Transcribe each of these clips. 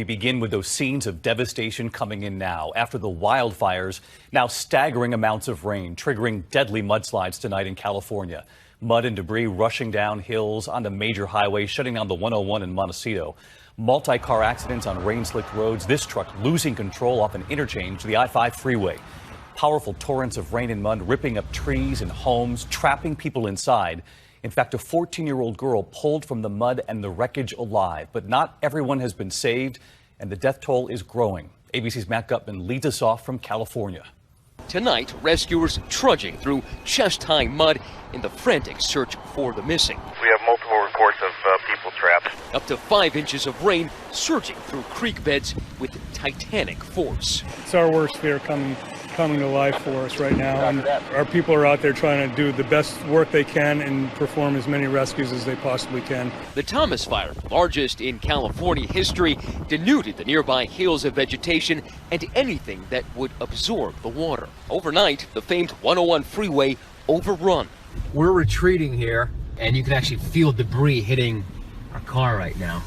we begin with those scenes of devastation coming in now after the wildfires. Now staggering amounts of rain triggering deadly mudslides tonight in California. Mud and debris rushing down hills onto major highways, shutting down the 101 in Montecito. Multi-car accidents on rain-slicked roads. This truck losing control off an interchange to the I-5 freeway. Powerful torrents of rain and mud ripping up trees and homes, trapping people inside. In fact, a 14-year-old girl pulled from the mud and the wreckage alive. But not everyone has been saved, and the death toll is growing. ABC's Matt Gutman leads us off from California. Tonight, rescuers trudging through chest-high mud in the frantic search for the missing. We have multiple reports of people trapped. Up to 5 inches of rain surging through creek beds with titanic force. It's our worst fear coming to life for us right now, and our people are out there trying to do the best work they can and perform as many rescues as they possibly can. The Thomas Fire, largest in California history, denuded the nearby hills of vegetation and anything that would absorb the water. Overnight, the famed 101 freeway overrun. We're retreating here, and you can actually feel debris hitting our car right now.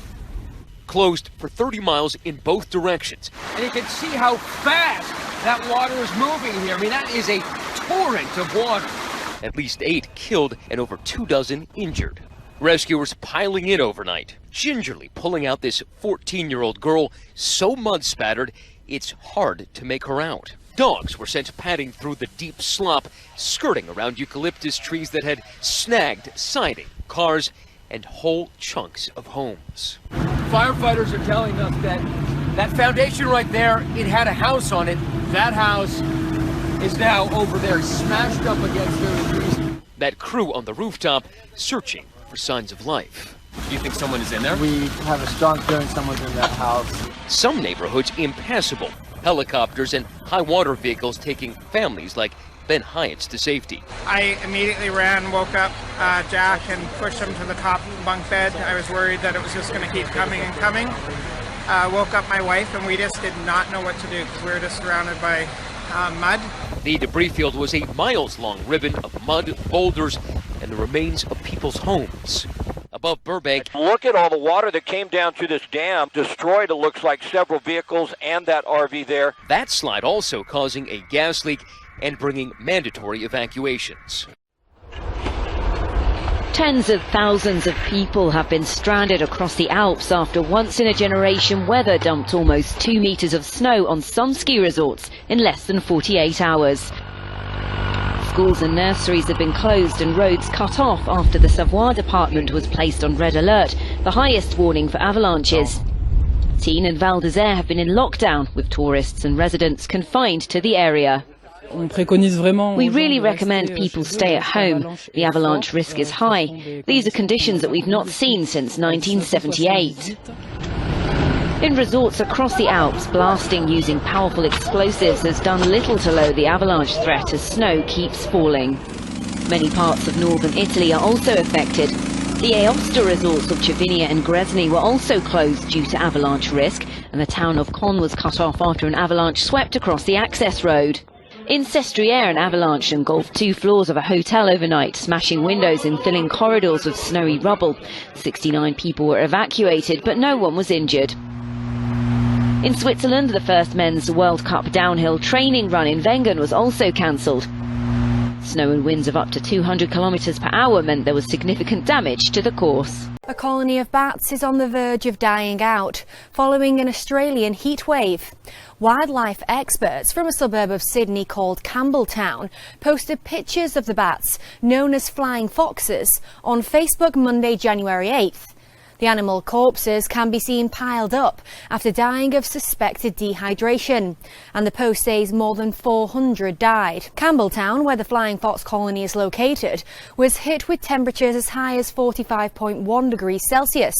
Closed for 30 miles in both directions. And you can see how fast that water is moving here. I mean, that is a torrent of water. At least 8 killed and over 24 injured. Rescuers piling in overnight, gingerly pulling out this 14-year-old girl so mud-spattered, it's hard to make her out. Dogs were sent padding through the deep slop, skirting around eucalyptus trees that had snagged siding, cars, and whole chunks of homes. Firefighters are telling us that that foundation right there, it had a house on it. That house is now over there, smashed up against those trees. That crew on the rooftop searching for signs of life. Do you think someone is in there? We have a strong feeling someone's in that house. Some neighborhoods impassable. Helicopters and high water vehicles taking families like Ben Hyatt's to safety. I immediately ran, woke up Jack and pushed him to the top bunk bed. I was worried that it was just going to keep coming and coming. Woke up my wife, and we just did not know what to do because we were just surrounded by mud. The debris field was a miles-long ribbon of mud, boulders, and the remains of people's homes. Above Burbank, look at all the water that came down through this dam, destroyed, it looks like, several vehicles and that RV there. That slide also causing a gas leak and bringing mandatory evacuations. Tens of thousands of people have been stranded across the Alps after once-in-a-generation weather dumped almost 2 meters of snow on some ski resorts in less than 48 hours. Schools and nurseries have been closed and roads cut off after the Savoie department was placed on red alert, the highest warning for avalanches. Tignes and Val d'Isère have been in lockdown, with tourists and residents confined to the area. We really recommend people stay at home. The avalanche risk is high. These are conditions that we've not seen since 1978. In resorts across the Alps, blasting using powerful explosives has done little to lower the avalanche threat as snow keeps falling. Many parts of northern Italy are also affected. The Aosta resorts of Cervinia and Gresni were also closed due to avalanche risk, and the town of Caen was cut off after an avalanche swept across the access road. In Sestriere, an avalanche engulfed 2 floors of a hotel overnight, smashing windows and filling corridors with snowy rubble. 69 people were evacuated, but no one was injured. In Switzerland, the first men's World Cup downhill training run in Wengen was also cancelled. Snow and winds of up to 200 kilometres per hour meant there was significant damage to the course. A colony of bats is on the verge of dying out following an Australian heat wave. Wildlife experts from a suburb of Sydney called Campbelltown posted pictures of the bats, known as flying foxes, on Facebook Monday, January 8th. The animal corpses can be seen piled up after dying of suspected dehydration, and the post says more than 400 died. Campbelltown, where the flying fox colony is located, was hit with temperatures as high as 45.1 degrees Celsius,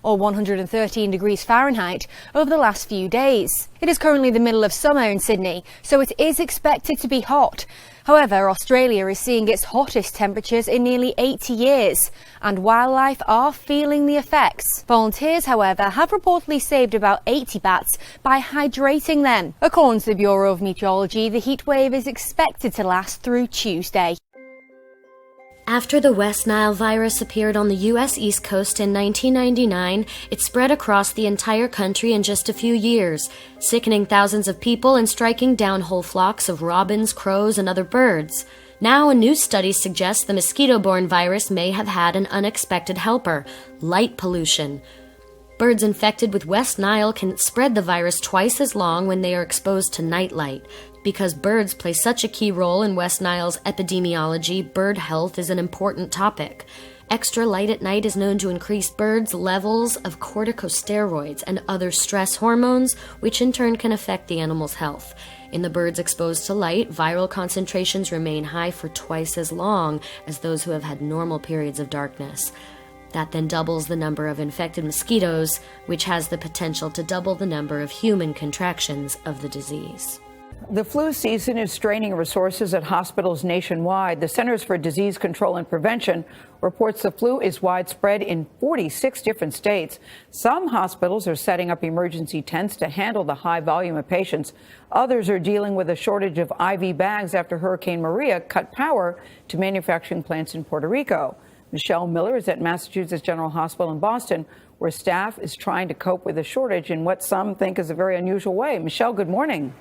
or 113 degrees Fahrenheit, over the last few days. It is currently the middle of summer in Sydney, so it is expected to be hot. However, Australia is seeing its hottest temperatures in nearly 80 years, and wildlife are feeling the effects. Volunteers, however, have reportedly saved about 80 bats by hydrating them. According to the Bureau of Meteorology, the heatwave is expected to last through Tuesday. After the West Nile virus appeared on the U.S. East Coast in 1999, it spread across the entire country in just a few years, sickening thousands of people and striking down whole flocks of robins, crows, and other birds. Now, a new study suggests the mosquito-borne virus may have had an unexpected helper: light pollution. Birds infected with West Nile can spread the virus twice as long when they are exposed to nightlight. Because birds play such a key role in West Nile's epidemiology, bird health is an important topic. Extra light at night is known to increase birds' levels of corticosteroids and other stress hormones, which in turn can affect the animal's health. In the birds exposed to light, viral concentrations remain high for twice as long as those who have had normal periods of darkness. That then doubles the number of infected mosquitoes, which has the potential to double the number of human contractions of the disease. The flu season is straining resources at hospitals nationwide. The Centers for Disease Control and Prevention reports the flu is widespread in 46 different states. Some hospitals are setting up emergency tents to handle the high volume of patients. Others are dealing with a shortage of IV bags after Hurricane Maria cut power to manufacturing plants in Puerto Rico. Michelle Miller is at Massachusetts General Hospital in Boston, where staff is trying to cope with the shortage in what some think is a very unusual way. Michelle, good morning.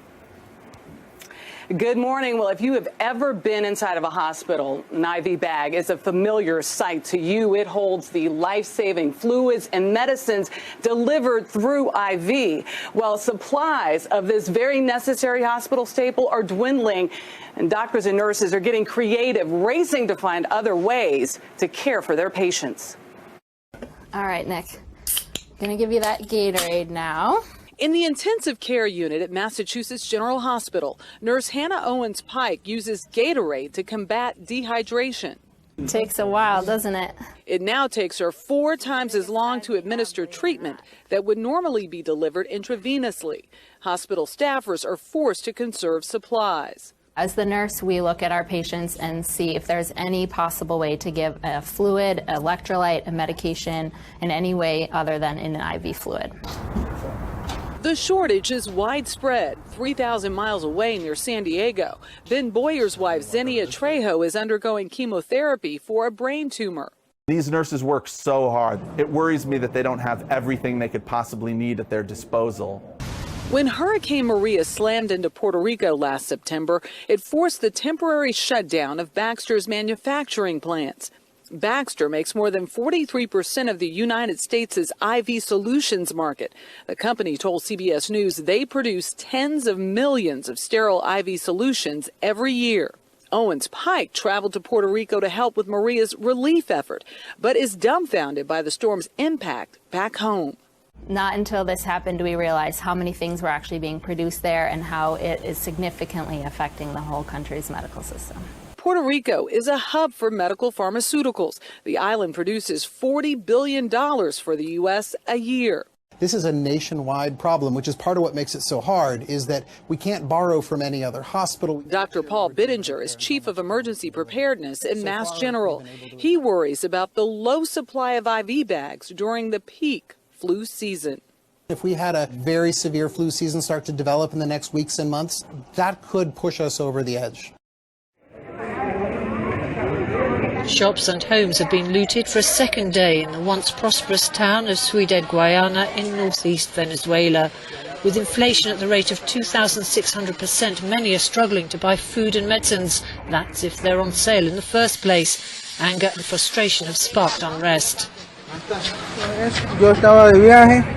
Good morning. Well, if you have ever been inside of a hospital, an IV bag is a familiar sight to you. It holds the life-saving fluids and medicines delivered through IV. Well, supplies of this very necessary hospital staple are dwindling, and doctors and nurses are getting creative, racing to find other ways to care for their patients. All right, Nick. Gonna give you that Gatorade now. In the intensive care unit at Massachusetts General Hospital, nurse Hannah Owens-Pike uses Gatorade to combat dehydration. Takes a while, doesn't it? It now takes her 4 times as long to administer treatment that would normally be delivered intravenously. Hospital staffers are forced to conserve supplies. As the nurse, we look at our patients and see if there's any possible way to give a fluid, electrolyte, a medication in any way other than in an IV fluid. The shortage is widespread, 3,000 miles away near San Diego. Ben Boyer's wife, Xenia Trejo, is undergoing chemotherapy for a brain tumor. These nurses work so hard. It worries me that they don't have everything they could possibly need at their disposal. When Hurricane Maria slammed into Puerto Rico last September, it forced the temporary shutdown of Baxter's manufacturing plants. Baxter makes more than 43% of the United States' IV solutions market. The company told CBS News they produce tens of millions of sterile IV solutions every year. Owens-Pike traveled to Puerto Rico to help with Maria's relief effort, but is dumbfounded by the storm's impact back home. Not until this happened do we realize how many things were actually being produced there and how it is significantly affecting the whole country's medical system. Puerto Rico is a hub for medical pharmaceuticals. The island produces $40 billion for the U.S. a year. This is a nationwide problem, which is part of what makes it so hard, is that we can't borrow from any other hospital. Dr. Paul Bittinger is chief of emergency preparedness at Mass General. He worries about the low supply of IV bags during the peak flu season. If we had a very severe flu season start to develop in the next weeks and months, that could push us over the edge. Shops and homes have been looted for a second day in the once prosperous town of Ciudad Guayana in northeast Venezuela. With inflation at the rate of 2,600%, many are struggling to buy food and medicines. That's if they're on sale in the first place. Anger and frustration have sparked unrest.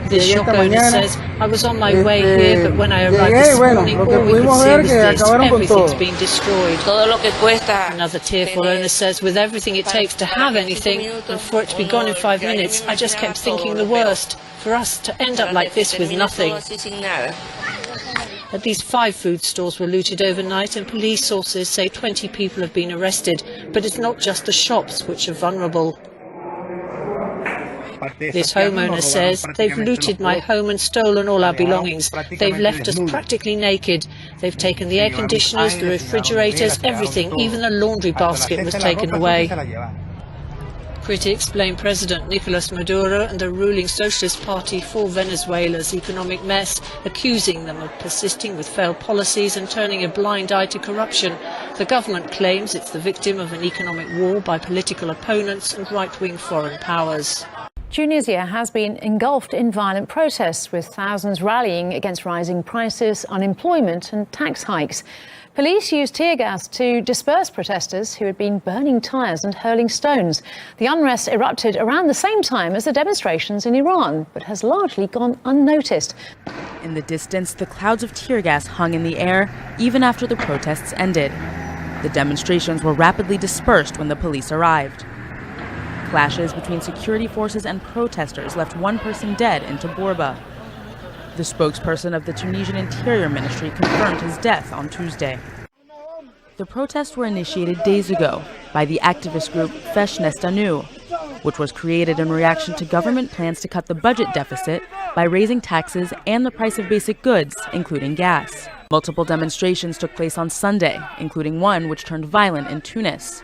This shop owner says, I was on my way here, but when I arrived this morning, all we could see was this. Everything's been destroyed. Another tearful owner says, with everything it takes to have anything, and for it to be gone in 5 minutes, I just kept thinking the worst. For us to end up like this with nothing. At least 5 food stores were looted overnight, and police sources say 20 people have been arrested. But it's not just the shops which are vulnerable. This homeowner says, they've looted my home and stolen all our belongings. They've left us practically naked. They've taken the air conditioners, the refrigerators, everything. Even the laundry basket was taken away. Critics blame President Nicolas Maduro and the ruling Socialist Party for Venezuela's economic mess, accusing them of persisting with failed policies and turning a blind eye to corruption. The government claims it's the victim of an economic war by political opponents and right-wing foreign powers. Tunisia has been engulfed in violent protests, with thousands rallying against rising prices, unemployment and tax hikes. Police used tear gas to disperse protesters who had been burning tyres and hurling stones. The unrest erupted around the same time as the demonstrations in Iran, but has largely gone unnoticed. In the distance, the clouds of tear gas hung in the air even after the protests ended. The demonstrations were rapidly dispersed when the police arrived. Clashes between security forces and protesters left one person dead in Tabourba. The spokesperson of the Tunisian Interior Ministry confirmed his death on Tuesday. The protests were initiated days ago by the activist group Fesh Nestanu, which was created in reaction to government plans to cut the budget deficit by raising taxes and the price of basic goods, including gas. Multiple demonstrations took place on Sunday, including one which turned violent in Tunis.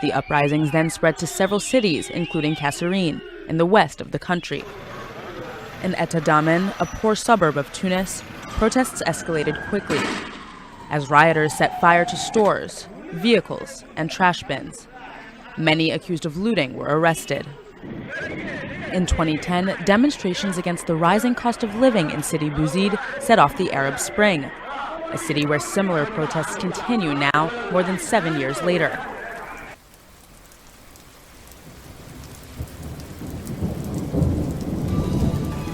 The uprisings then spread to several cities, including Kasserine, in the west of the country. In Etadamen, a poor suburb of Tunis, protests escalated quickly as rioters set fire to stores, vehicles, and trash bins. Many accused of looting were arrested. In 2010, demonstrations against the rising cost of living in Sidi Bouzid set off the Arab Spring, a city where similar protests continue now, more than 7 years later.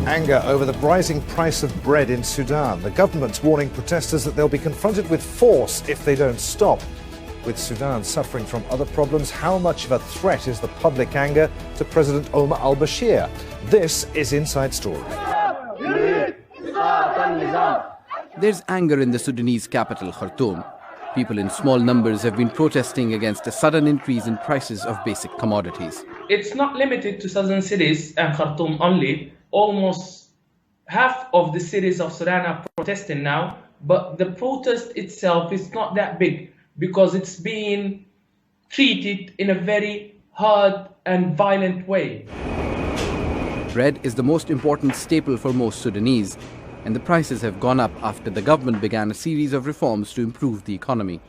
Anger over the rising price of bread in Sudan. The government's warning protesters that they'll be confronted with force if they don't stop. With Sudan suffering from other problems, how much of a threat is the public anger to President Omar al-Bashir? This is Inside Story. There's anger in the Sudanese capital, Khartoum. People in small numbers have been protesting against a sudden increase in prices of basic commodities. It's not limited to southern cities and Khartoum only. Almost half of the cities of Sudan are protesting now, but the protest itself is not that big because it's being treated in a very hard and violent way. Bread is the most important staple for most Sudanese, and the prices have gone up after the government began a series of reforms to improve the economy.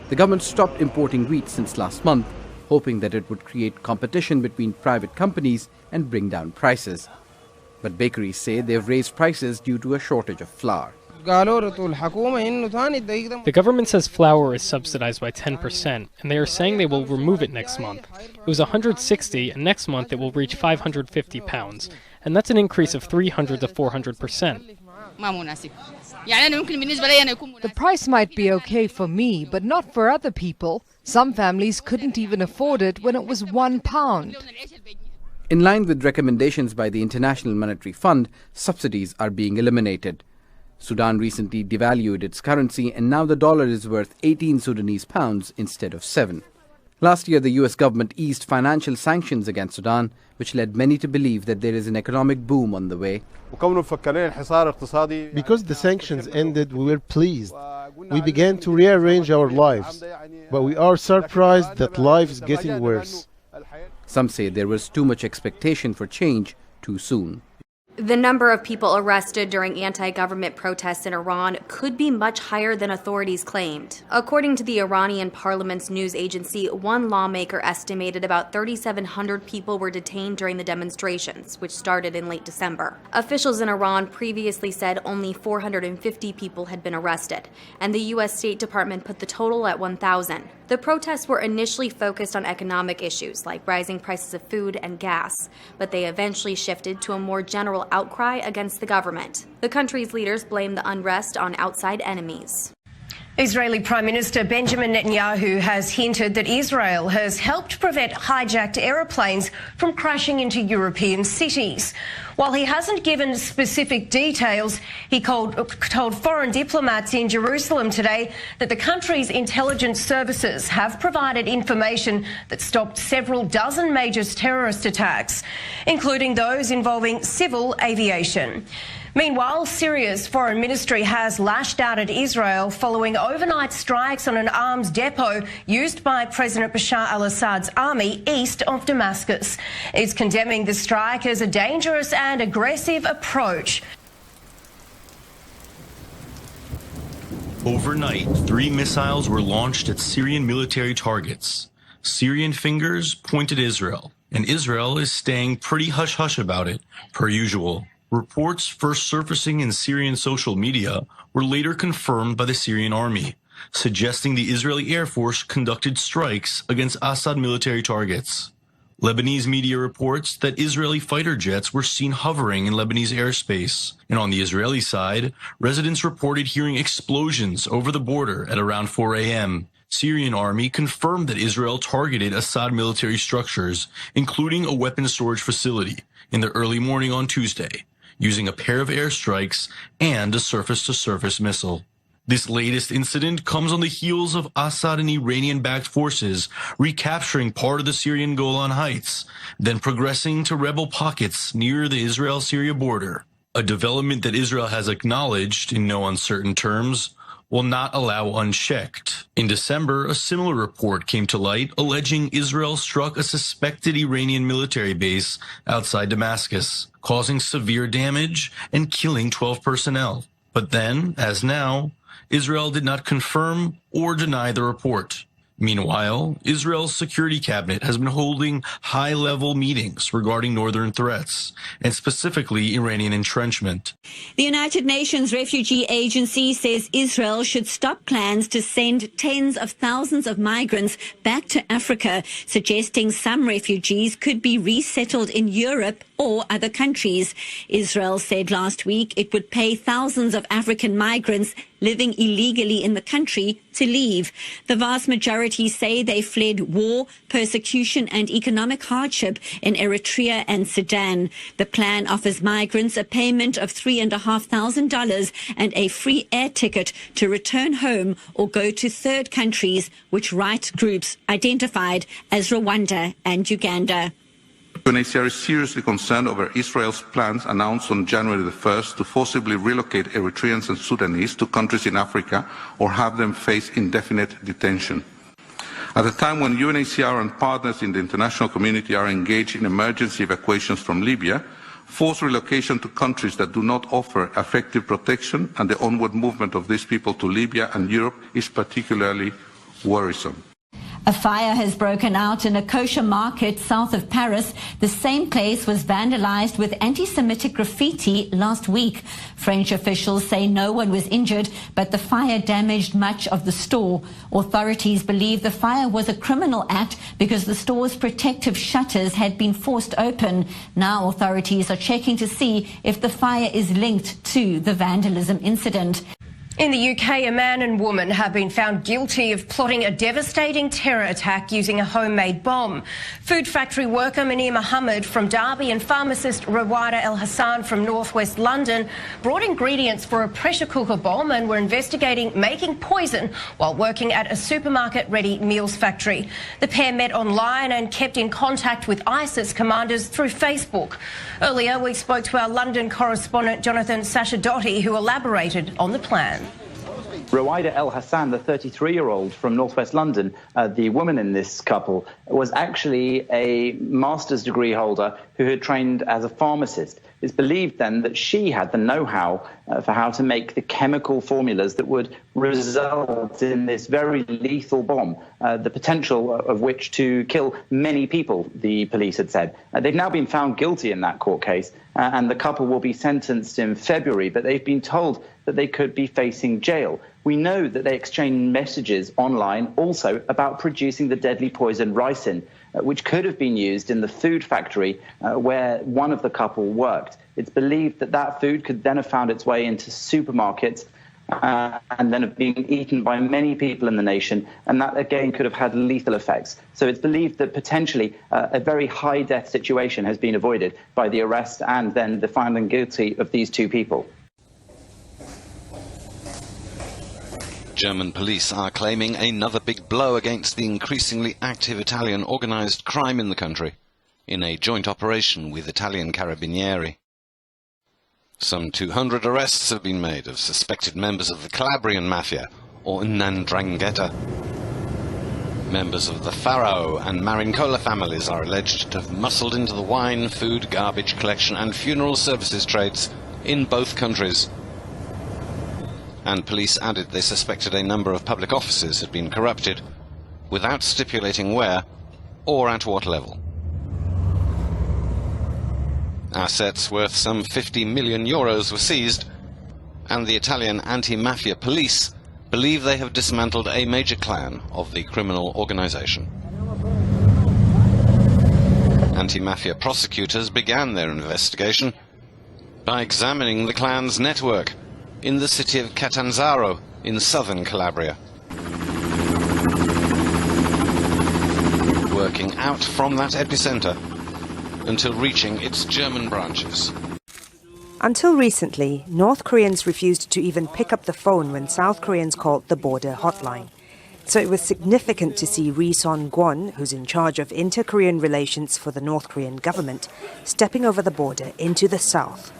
The government stopped importing wheat since last month, hoping that it would create competition between private companies and bring down prices. But bakeries say they've raised prices due to a shortage of flour. The government says flour is subsidized by 10%, and they are saying they will remove it next month. It was 160, and next month it will reach 550 pounds, and that's an increase of 300 to 400%. The price might be okay for me, but not for other people. Some families couldn't even afford it when it was £1. In line with recommendations by the International Monetary Fund, subsidies are being eliminated. Sudan recently devalued its currency, and now the dollar is worth 18 Sudanese pounds instead of 7. Last year, the US government eased financial sanctions against Sudan, which led many to believe that there is an economic boom on the way. Because the sanctions ended, we were pleased. We began to rearrange our lives, but we are surprised that life is getting worse. Some say there was too much expectation for change too soon. The number of people arrested during anti-government protests in Iran could be much higher than authorities claimed. According to the Iranian parliament's news agency, one lawmaker estimated about 3,700 people were detained during the demonstrations, which started in late December. Officials in Iran previously said only 450 people had been arrested, and the U.S. State Department put the total at 1,000. The protests were initially focused on economic issues like rising prices of food and gas, but they eventually shifted to a more general outcry against the government. The country's leaders blame the unrest on outside enemies. Israeli Prime Minister Benjamin Netanyahu has hinted that Israel has helped prevent hijacked aeroplanes from crashing into European cities. While he hasn't given specific details, he told foreign diplomats in Jerusalem today that the country's intelligence services have provided information that stopped several dozen major terrorist attacks, including those involving civil aviation. Meanwhile, Syria's foreign ministry has lashed out at Israel following overnight strikes on an arms depot used by President Bashar al-Assad's army east of Damascus. It's condemning the strike as a dangerous and aggressive approach. Overnight, 3 missiles were launched at Syrian military targets. Syrian fingers point at Israel, and Israel is staying pretty hush-hush about it, per usual. Reports first surfacing in Syrian social media were later confirmed by the Syrian army, suggesting the Israeli Air Force conducted strikes against Assad military targets. Lebanese media reports that Israeli fighter jets were seen hovering in Lebanese airspace, and on the Israeli side, residents reported hearing explosions over the border at around 4 a.m. Syrian army confirmed that Israel targeted Assad military structures, including a weapons storage facility, in the early morning on Tuesday, using a pair of airstrikes and a surface-to-surface missile. This latest incident comes on the heels of Assad and Iranian-backed forces recapturing part of the Syrian Golan Heights, then progressing to rebel pockets near the Israel-Syria border, a development that Israel has acknowledged in no uncertain terms will not allow unchecked. In December, a similar report came to light alleging Israel struck a suspected Iranian military base outside Damascus, causing severe damage and killing 12 personnel. But then, as now, Israel did not confirm or deny the report. Meanwhile, Israel's security cabinet has been holding high-level meetings regarding northern threats, and specifically Iranian entrenchment. The United Nations Refugee Agency says Israel should stop plans to send tens of thousands of migrants back to Africa, suggesting some refugees could be resettled in Europe or other countries. Israel said last week it would pay thousands of African migrants living illegally in the country to leave. The vast majority say they fled war, persecution and economic hardship in Eritrea and Sudan. The plan offers migrants a payment of $3,500 and a free air ticket to return home or go to third countries, which rights groups identified as Rwanda and Uganda. UNHCR is seriously concerned over Israel's plans announced on January the 1st to forcibly relocate Eritreans and Sudanese to countries in Africa or have them face indefinite detention. At a time when UNHCR and partners in the international community are engaged in emergency evacuations from Libya, forced relocation to countries that do not offer effective protection and the onward movement of these people to Libya and Europe is particularly worrisome. A fire has broken out in a kosher market south of Paris. The same place was vandalized with anti-Semitic graffiti last week. French officials say no one was injured, but the fire damaged much of the store. Authorities believe the fire was a criminal act because the store's protective shutters had been forced open. Now authorities are checking to see if the fire is linked to the vandalism incident. In the UK, a man and woman have been found guilty of plotting a devastating terror attack using a homemade bomb. Food factory worker Munir Mohammed from Derby and pharmacist Rawaida El Hassan from northwest London brought ingredients for a pressure cooker bomb and were investigating making poison while working at a supermarket-ready meals factory. The pair met online and kept in contact with ISIS commanders through Facebook. Earlier, we spoke to our London correspondent Jonathan Sashadotti, who elaborated on the plan. Rawaida El Hassan, the 33-year-old from northwest London, the woman in this couple, was actually a master's degree holder who had trained as a pharmacist. It's believed then that she had the know-how for how to make the chemical formulas that would result in this very lethal bomb, the potential of which to kill many people, the police had said. They've now been found guilty in that court case, and the couple will be sentenced in February, but they've been told that they could be facing jail. We know that they exchanged messages online also about producing the deadly poison ricin, which could have been used in the food factory where one of the couple worked. It's believed that that food could then have found its way into supermarkets and then have been eaten by many people in the nation, and that again could have had lethal effects. So it's believed that potentially a very high death situation has been avoided by the arrest and then the finding guilty of these two people. German police are claiming another big blow against the increasingly active Italian organised crime in the country, in a joint operation with Italian Carabinieri. Some 200 arrests have been made of suspected members of the Calabrian Mafia, or 'Ndrangheta. Members of the Faro and Marincola families are alleged to have muscled into the wine, food, garbage collection and funeral services trades in both countries. And police added they suspected a number of public offices had been corrupted, without stipulating where or at what level. Assets worth some 50 million euros were seized, and the Italian anti-mafia police believe they have dismantled a major clan of the criminal organization. Anti-mafia prosecutors began their investigation by examining the clan's network in the city of Catanzaro in southern Calabria, working out from that epicenter until reaching its German branches. Until recently, North Koreans refused to even pick up the phone when South Koreans called the border hotline. So it was significant to see Ri Son-kwon, who's in charge of inter-Korean relations for the North Korean government, stepping over the border into the south.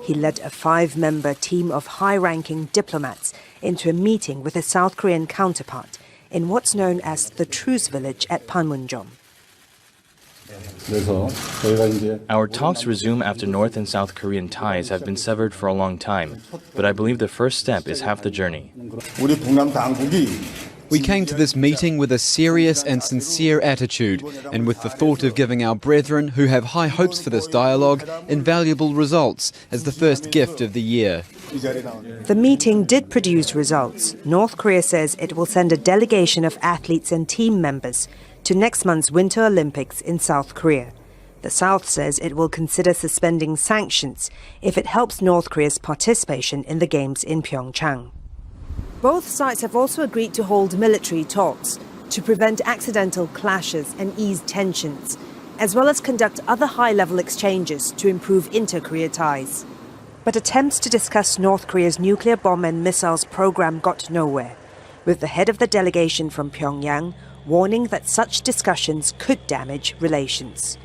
He led a 5-member team of high-ranking diplomats into a meeting with his South Korean counterpart in what's known as the Truce Village at Panmunjom. Our talks resume after North and South Korean ties have been severed for a long time, but I believe the first step is half the journey. We came to this meeting with a serious and sincere attitude, and with the thought of giving our brethren who have high hopes for this dialogue invaluable results as the first gift of the year. The meeting did produce results. North Korea says it will send a delegation of athletes and team members to next month's Winter Olympics in South Korea. The South says it will consider suspending sanctions if it helps North Korea's participation in the Games in Pyeongchang. Both sides have also agreed to hold military talks to prevent accidental clashes and ease tensions, as well as conduct other high-level exchanges to improve inter-Korea ties. But attempts to discuss North Korea's nuclear bomb and missiles program got nowhere, with the head of the delegation from Pyongyang warning that such discussions could damage relations.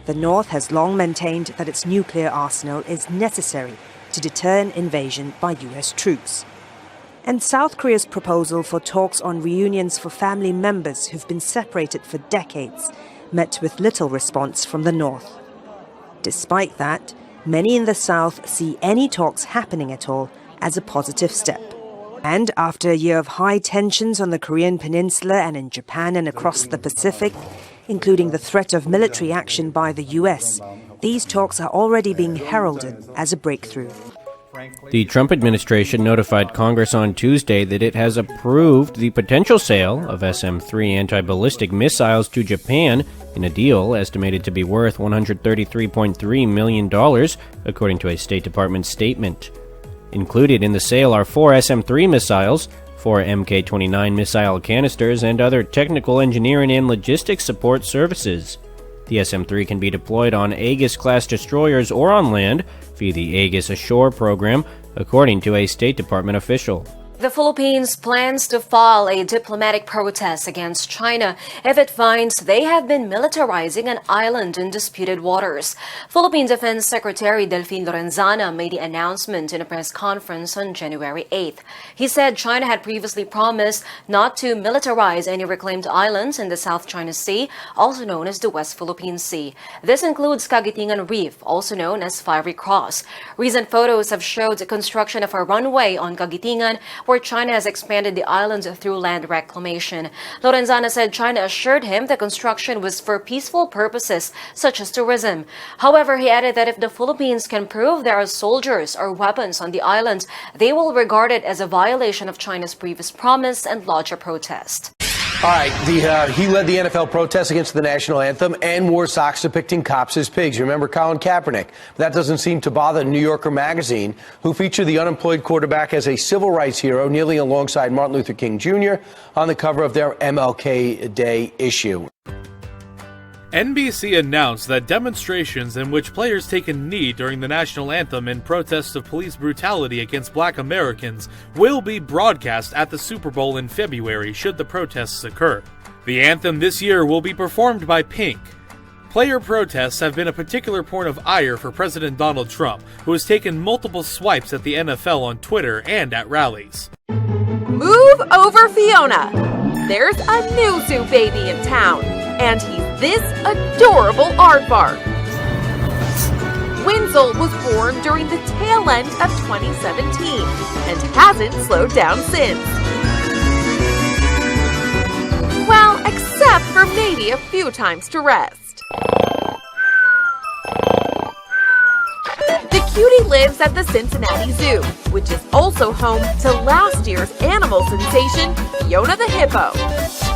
The North has long maintained that its nuclear arsenal is necessary to deter an invasion by US troops. And South Korea's proposal for talks on reunions for family members who've been separated for decades met with little response from the North. Despite that, many in the South see any talks happening at all as a positive step. And after a year of high tensions on the Korean peninsula and in Japan and across the Pacific, including the threat of military action by the US, these talks are already being heralded as a breakthrough. The Trump administration notified Congress on Tuesday that it has approved the potential sale of SM-3 anti-ballistic missiles to Japan in a deal estimated to be worth $133.3 million, according to a State Department statement. Included in the sale are 4 SM-3 missiles, 4 Mk-29 missile canisters, and other technical engineering and logistics support services. The SM-3 can be deployed on Aegis-class destroyers or on land via the Aegis Ashore program, according to a State Department official. The Philippines plans to file a diplomatic protest against China if it finds they have been militarizing an island in disputed waters. Philippine Defense Secretary Delfin Lorenzana made the announcement in a press conference on January 8th. He said China had previously promised not to militarize any reclaimed islands in the South China Sea, also known as the West Philippine Sea. This includes Caguitingan Reef, also known as Fiery Cross. Recent photos have showed the construction of a runway on Caguitingan, where China has expanded the island through land reclamation. Lorenzana said China assured him the construction was for peaceful purposes, such as tourism. However, he added that if the Philippines can prove there are soldiers or weapons on the island, they will regard it as a violation of China's previous promise and lodge a protest. All right, he led the NFL protest against the national anthem and wore socks depicting cops as pigs. You remember Colin Kaepernick? That doesn't seem to bother New Yorker magazine, who featured the unemployed quarterback as a civil rights hero, kneeling alongside Martin Luther King Jr. on the cover of their MLK Day issue. NBC announced that demonstrations in which players take a knee during the national anthem in protest of police brutality against black Americans will be broadcast at the Super Bowl in February should the protests occur. The anthem this year will be performed by Pink. Player protests have been a particular point of ire for President Donald Trump, who has taken multiple swipes at the NFL on Twitter and at rallies. Move over, Fiona! There's a new zoo baby in town, and he's this adorable aardvark. Wenzel was born during the tail end of 2017 and hasn't slowed down since. Well, except for maybe a few times to rest. The cutie lives at the Cincinnati Zoo, which is also home to last year's animal sensation, Fiona the hippo.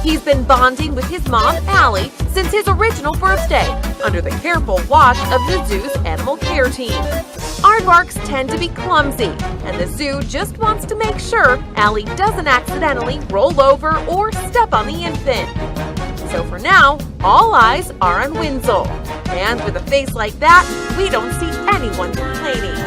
He's been bonding with his mom, Allie, since his original birthday, under the careful watch of the zoo's animal care team. Aardvarks tend to be clumsy, and the zoo just wants to make sure Allie doesn't accidentally roll over or step on the infant. So for now, all eyes are on Winslow. And with a face like that, we don't see anyone complaining.